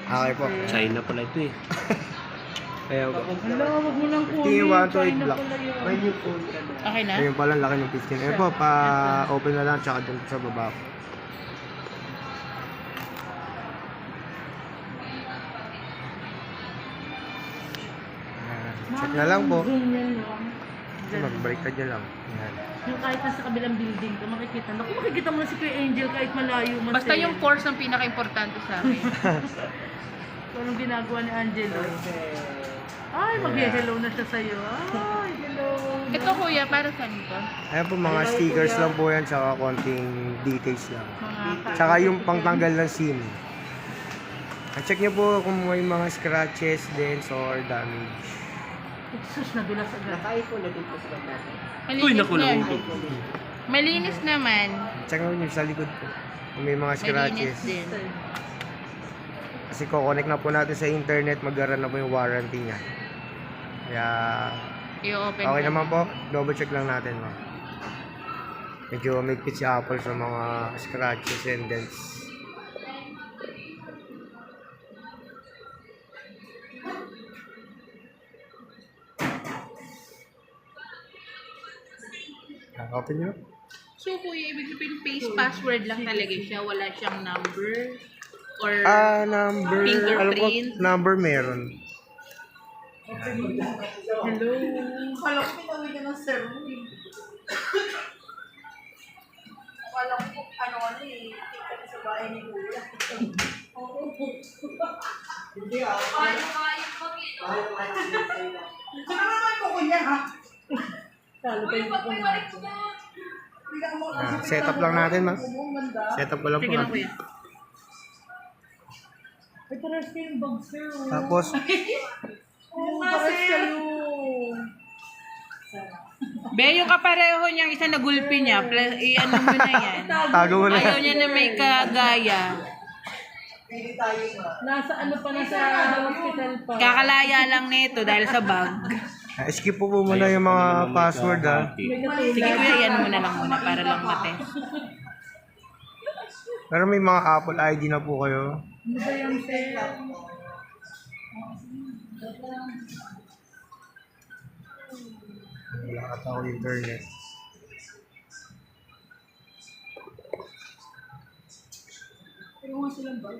Okay po. China pala ito eh. Ayaw po. Hala, wag mo nang kunin. Tingin 1 to 8 China block. pala yun. May new phone ka na. Okay na? Ayun pala, laki ng piston. Ayun po, pa-open na lang, tsaka dun sa baba po. Check na lang po. Zoom yan, no? Mag-break ka dyan lang. Ayan. Yung kahit nasa kabilang building ka, makikita. Naku, makikita mo na si Kuya Angel kahit malayo man Basta sa'yo. yung force ang pinaka-importante sa amin. Kung anong ginagawa ni Angelo. Ay, mag-hello na siya sa'yo. Ay, hello. Ito kuya, para saan ito? Ayan po, mga stickers lang po yan, tsaka konting details lang. Mga Tsaka yung pangtanggal ng SIM. Check nyo po kung may mga scratches, dents, or damage. Sus, nadulas agad. Uy, Malinis naku, na. nahulog. Malinis naman. Check nyo sa likod po kung may mga Malinis scratches. din. Kasi ko-connect na po natin sa internet, mag-run na po yung warranty niya. Kaya, I-open okay ka. naman po. Double check lang natin. No? Medyo magpit si Apple sa mga scratches and dents. Open nyo. So kuya, ibig sabihin face password lang talaga siya. Wala siyang number. Or Number. Alam ko, Fingerprint. number meron. Hello. Kala ko pinawin ka ng servo eh. Kala ko ano eh, kita ka sa bahay ni Kuya. Oo. Hindi ah. Ayaw mo gino. Saan naman ko kunya ha? Talo pa yung kumain. Setup lang natin, ma. Setup ko lang po. Sige na kuya. Ay, paras kayong bag, sir. Tapos, Oo, paras kayo. Be, yung kapareho niyang isa na gulpi niya, plus, i-ano mo na yan. tago mo na. Ayaw niya na may kagaya. Nasa ano pa, nasa hospital pa. Kakalaya lang nito dahil sa bag. Skip po muna yung mga password, ha. May natulog. Sige kuya, yan mo na lang muna para lang matest. Pero may mga Apple ID na po kayo. Ano ba yan, sir? Wala ka tao internet. Pero nga silang bag.